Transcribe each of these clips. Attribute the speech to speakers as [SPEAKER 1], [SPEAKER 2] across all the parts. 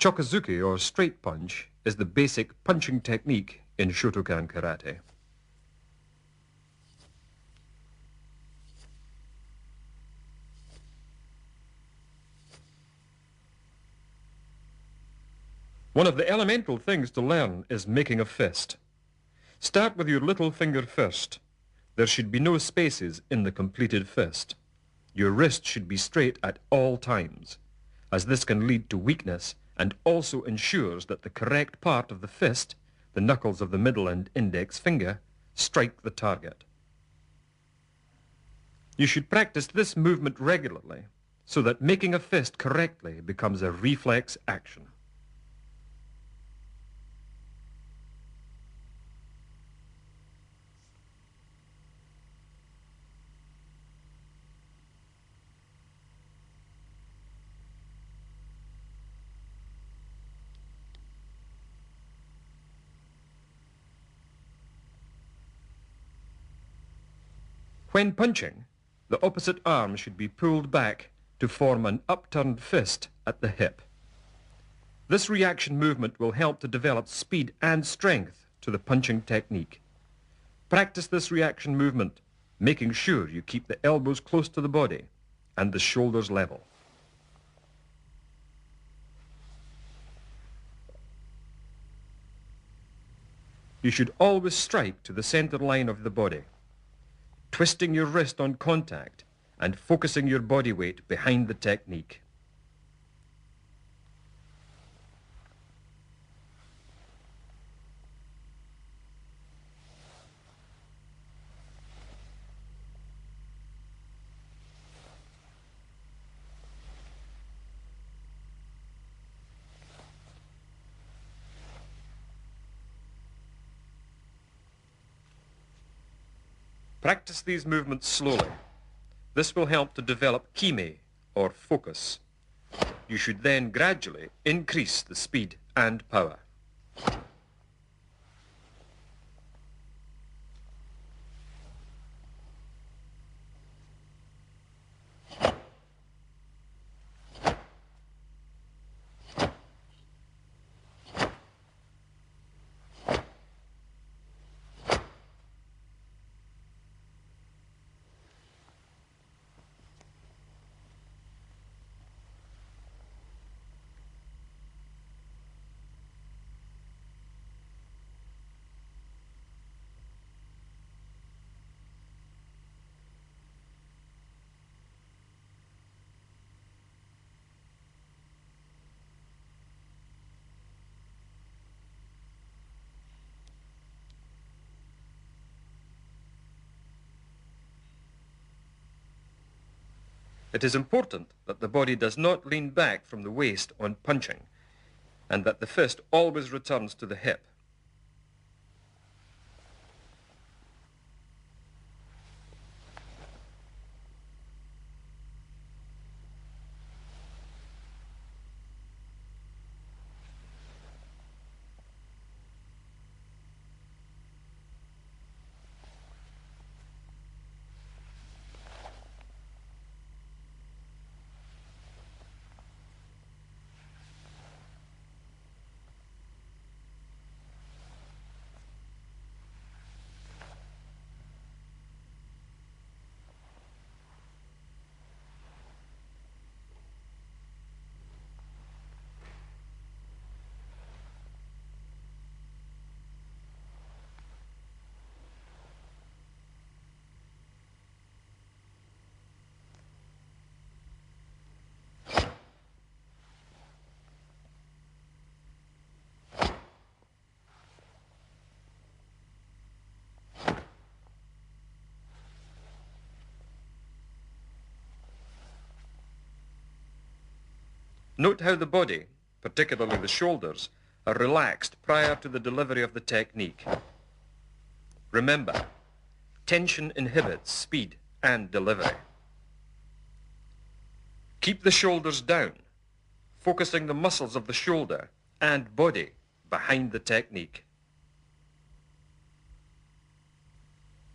[SPEAKER 1] Chokazuki, or straight punch, is the basic punching technique in Shotokan karate. One of the elemental things to learn is making a fist. Start with your little finger first. There should be no spaces in the completed fist. Your wrist should be straight at all times, as this can lead to weakness and also ensures that the correct part of the fist, the knuckles of the middle and index finger, strike the target. You should practice this movement regularly so that making a fist correctly becomes a reflex action. When punching, the opposite arm should be pulled back to form an upturned fist at the hip. This reaction movement will help to develop speed and strength to the punching technique. Practice this reaction movement, making sure you keep the elbows close to the body and the shoulders level. You should always strike to the center line of the body, twisting your wrist on contact and focusing your body weight behind the technique. Practice these movements slowly. This will help to develop kime, or focus. You should then gradually increase the speed and power. It is important that the body does not lean back from the waist on punching, and that the fist always returns to the hip. Note how the body, particularly the shoulders, are relaxed prior to the delivery of the technique. Remember, tension inhibits speed and delivery. Keep the shoulders down, focusing the muscles of the shoulder and body behind the technique.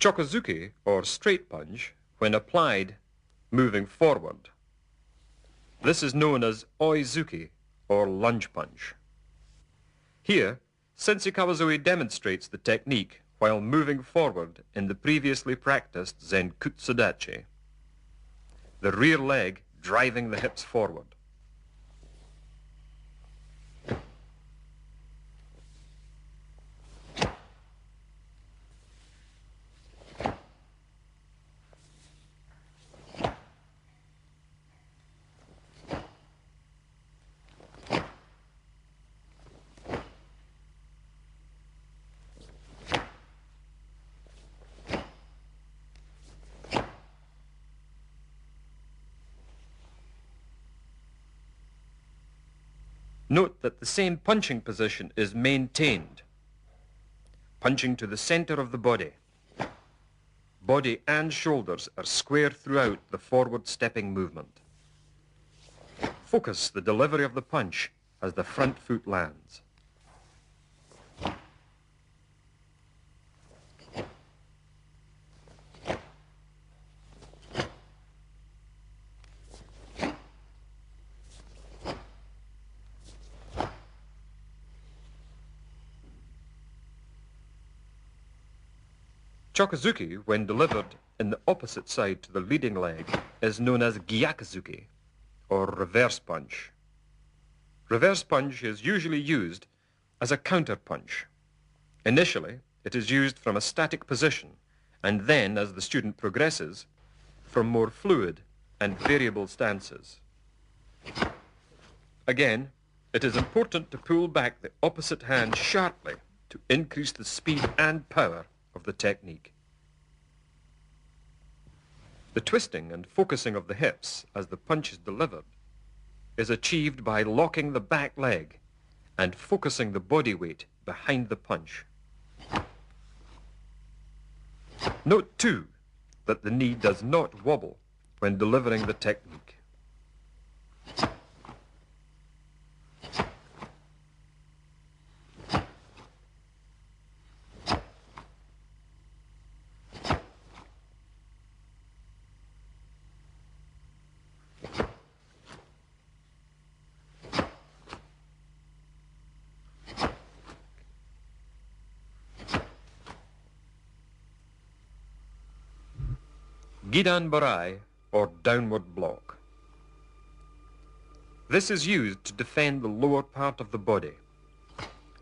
[SPEAKER 1] Chokazuki, or straight punch, when applied, moving forward. This is known as oizuki, or lunge punch. Here, Sensei Kawasoe demonstrates the technique while moving forward in the previously practiced Zenkutsudachi, the rear leg driving the hips forward. Note that the same punching position is maintained. Punching to the center of the body. Body and shoulders are square throughout the forward stepping movement. Focus the delivery of the punch as the front foot lands. Chokazuki, when delivered in the opposite side to the leading leg, is known as Gyakuzuki, or reverse punch. Reverse punch is usually used as a counter punch. Initially, it is used from a static position, and then, as the student progresses, from more fluid and variable stances. Again, it is important to pull back the opposite hand sharply to increase the speed and power of the technique. The twisting and focusing of the hips as the punch is delivered is achieved by locking the back leg and focusing the body weight behind the punch. Note too that the knee does not wobble when delivering the technique. Gidan Barai, or downward block. This is used to defend the lower part of the body.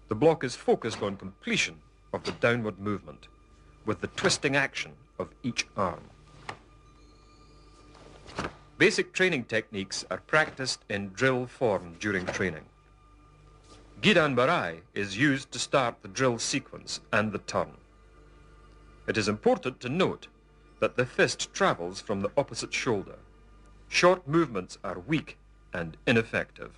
[SPEAKER 1] The block is focused on completion of the downward movement, with the twisting action of each arm. Basic training techniques are practiced in drill form during training. Gidan Barai is used to start the drill sequence and the turn. It is important to note that the fist travels from the opposite shoulder. Short movements are weak and ineffective.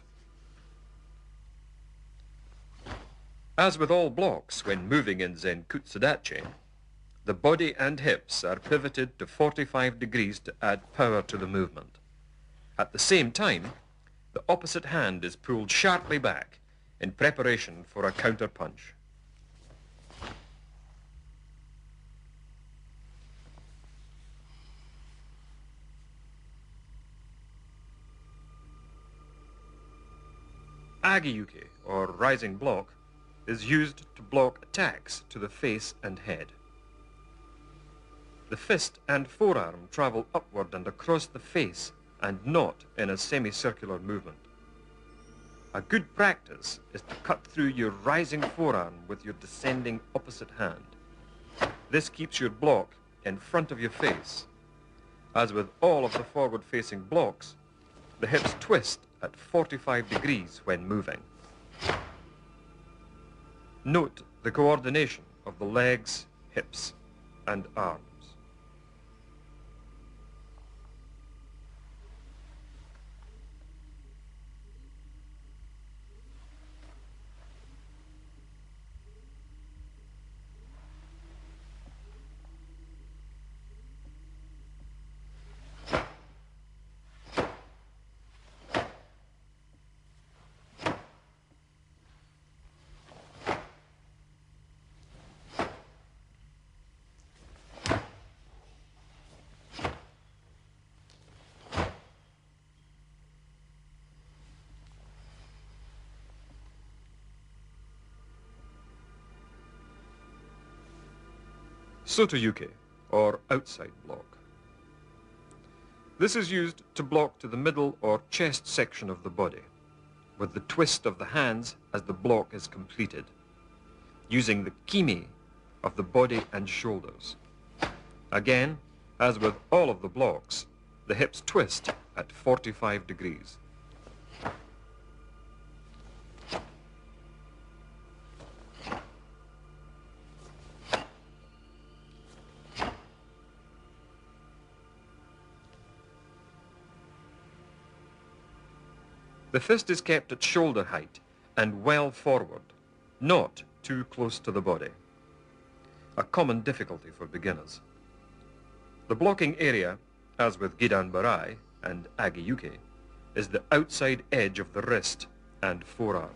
[SPEAKER 1] As with all blocks when moving in Zenkutsudachi, the body and hips are pivoted to 45 degrees to add power to the movement. At the same time, the opposite hand is pulled sharply back in preparation for a counter punch. Agiyuki, or rising block, is used to block attacks to the face and head. The fist and forearm travel upward and across the face and not in a semicircular movement. A good practice is to cut through your rising forearm with your descending opposite hand. This keeps your block in front of your face. As with all of the forward-facing blocks, the hips twist at 45 degrees when moving. Note the coordination of the legs, hips, and arms. Sotoyuke, or outside block. This is used to block to the middle or chest section of the body, with the twist of the hands as the block is completed, using the kimi of the body and shoulders. Again, as with all of the blocks, the hips twist at 45 degrees. The fist is kept at shoulder height and well forward, not too close to the body, a common difficulty for beginners. The blocking area, as with Gidan Barai and Agiyuke, is the outside edge of the wrist and forearm.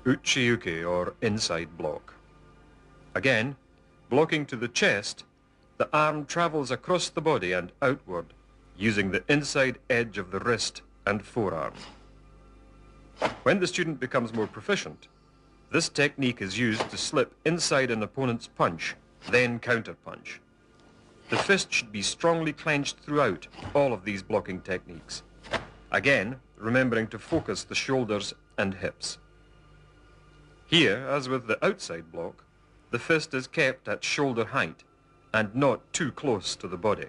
[SPEAKER 1] Uchiyuke, or inside block. Again, blocking to the chest, the arm travels across the body and outward, using the inside edge of the wrist and forearm. When the student becomes more proficient, this technique is used to slip inside an opponent's punch, then counterpunch. The fist should be strongly clenched throughout all of these blocking techniques. Again, remembering to focus the shoulders and hips. Here, as with the outside block, the fist is kept at shoulder height and not too close to the body.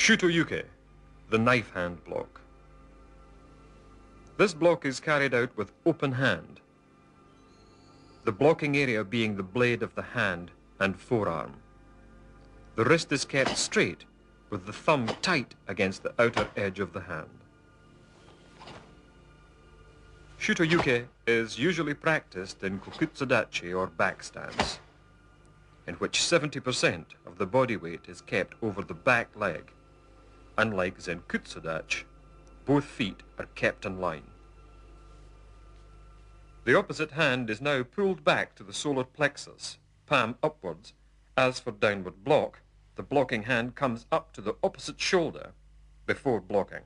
[SPEAKER 1] Shutoyuke, the knife hand block. This block is carried out with open hand, the blocking area being the blade of the hand and forearm. The wrist is kept straight with the thumb tight against the outer edge of the hand. Shutoyuke is usually practiced in kokutsudachi or back stance, in which 70% of the body weight is kept over the back leg. Unlike Zenkutsudachi, both feet are kept in line. The opposite hand is now pulled back to the solar plexus, palm upwards. As for downward block, the blocking hand comes up to the opposite shoulder before blocking.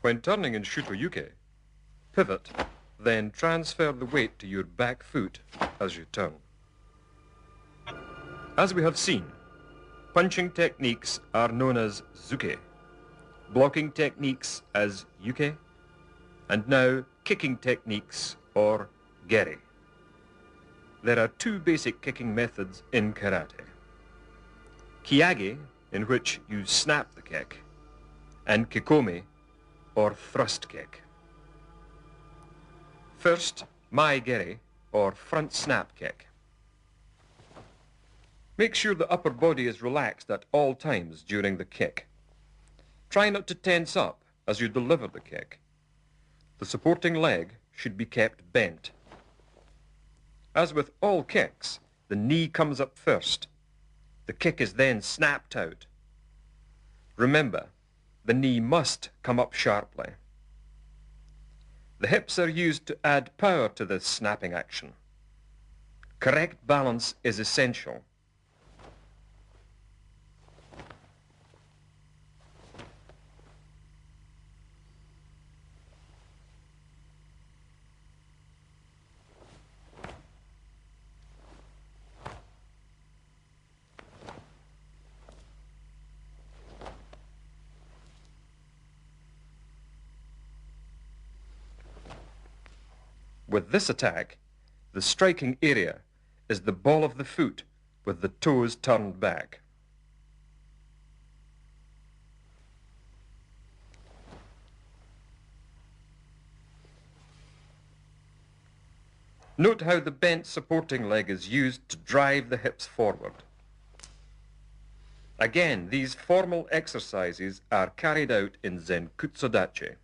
[SPEAKER 1] When turning in Shutoyuke, pivot, then transfer the weight to your back foot as you turn. As we have seen, punching techniques are known as zuke, blocking techniques as yuke, and now kicking techniques or geri. There are two basic kicking methods in karate. Kiage, in which you snap the kick, and kikomi, or thrust kick. First, mai geri, or front snap kick. Make sure the upper body is relaxed at all times during the kick. Try not to tense up as you deliver the kick. The supporting leg should be kept bent. As with all kicks, the knee comes up first. The kick is then snapped out. Remember, the knee must come up sharply. The hips are used to add power to this snapping action. Correct balance is essential. With this attack, the striking area is the ball of the foot with the toes turned back. Note how the bent supporting leg is used to drive the hips forward. Again, these formal exercises are carried out in Zenkutsudachi.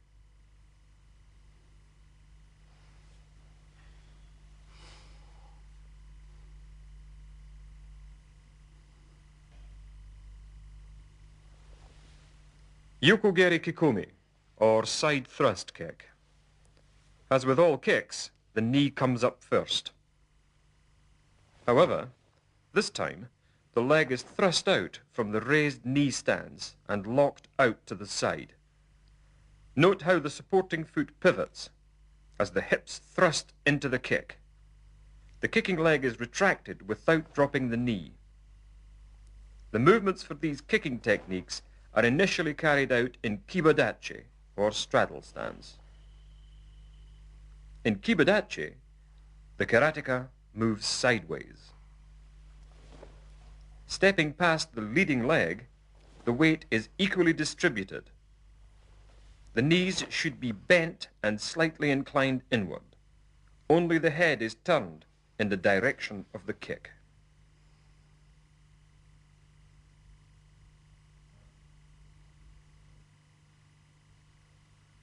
[SPEAKER 1] Yokogeri Kikomi, or side thrust kick. As with all kicks, the knee comes up first. However, this time, the leg is thrust out from the raised knee stance and locked out to the side. Note how the supporting foot pivots as the hips thrust into the kick. The kicking leg is retracted without dropping the knee. The movements for these kicking techniques are initially carried out in Kibodachi, or straddle stance. In Kibodachi, the karateka moves sideways. Stepping past the leading leg, the weight is equally distributed. The knees should be bent and slightly inclined inward. Only the head is turned in the direction of the kick.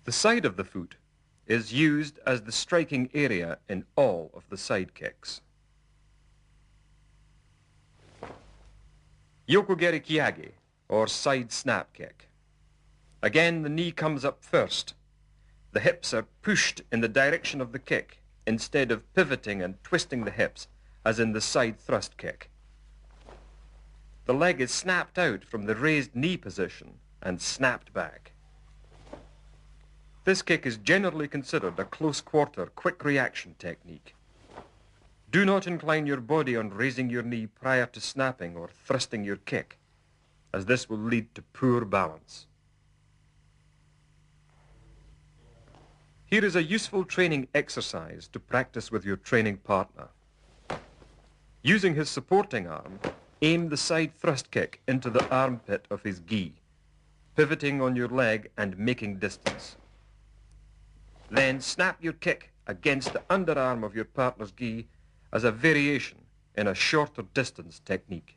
[SPEAKER 1] The side of the foot is used as the striking area in all of the side kicks. Yokogeri Kiyage, or side snap kick. Again, the knee comes up first. The hips are pushed in the direction of the kick instead of pivoting and twisting the hips as in the side thrust kick. The leg is snapped out from the raised knee position and snapped back. This kick is generally considered a close-quarter, quick reaction technique. Do not incline your body on raising your knee prior to snapping or thrusting your kick, as this will lead to poor balance. Here is a useful training exercise to practice with your training partner. Using his supporting arm, aim the side thrust kick into the armpit of his gi, pivoting on your leg and making distance. Then snap your kick against the underarm of your partner's gi as a variation in a shorter distance technique.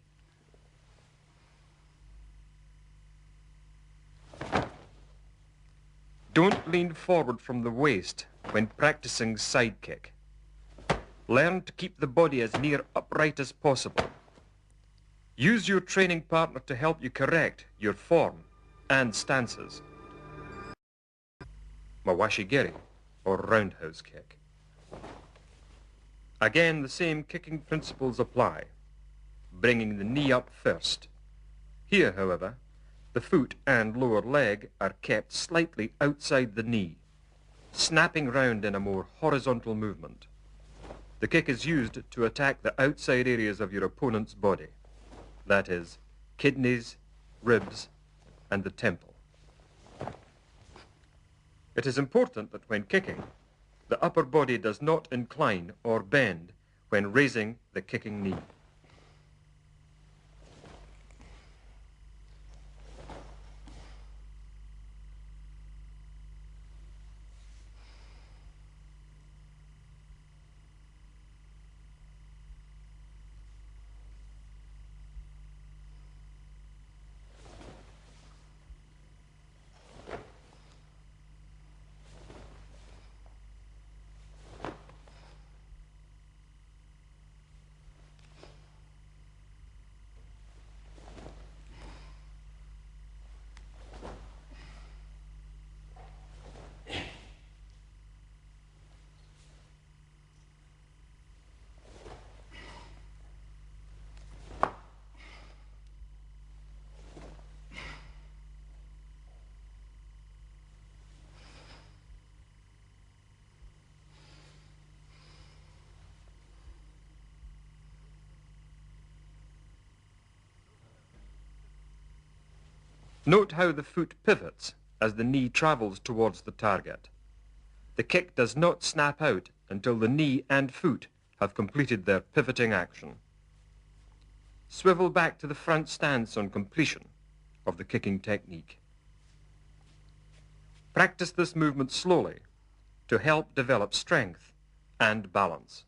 [SPEAKER 1] Don't lean forward from the waist when practicing side kick. Learn to keep the body as near upright as possible. Use your training partner to help you correct your form and stances. Mawashigiri, or roundhouse kick. Again, the same kicking principles apply, bringing the knee up first. Here, however, the foot and lower leg are kept slightly outside the knee, snapping round in a more horizontal movement. The kick is used to attack the outside areas of your opponent's body, that is, kidneys, ribs, and the temple. It is important that when kicking, the upper body does not incline or bend when raising the kicking knee. Note how the foot pivots as the knee travels towards the target. The kick does not snap out until the knee and foot have completed their pivoting action. Swivel back to the front stance on completion of the kicking technique. Practice this movement slowly to help develop strength and balance.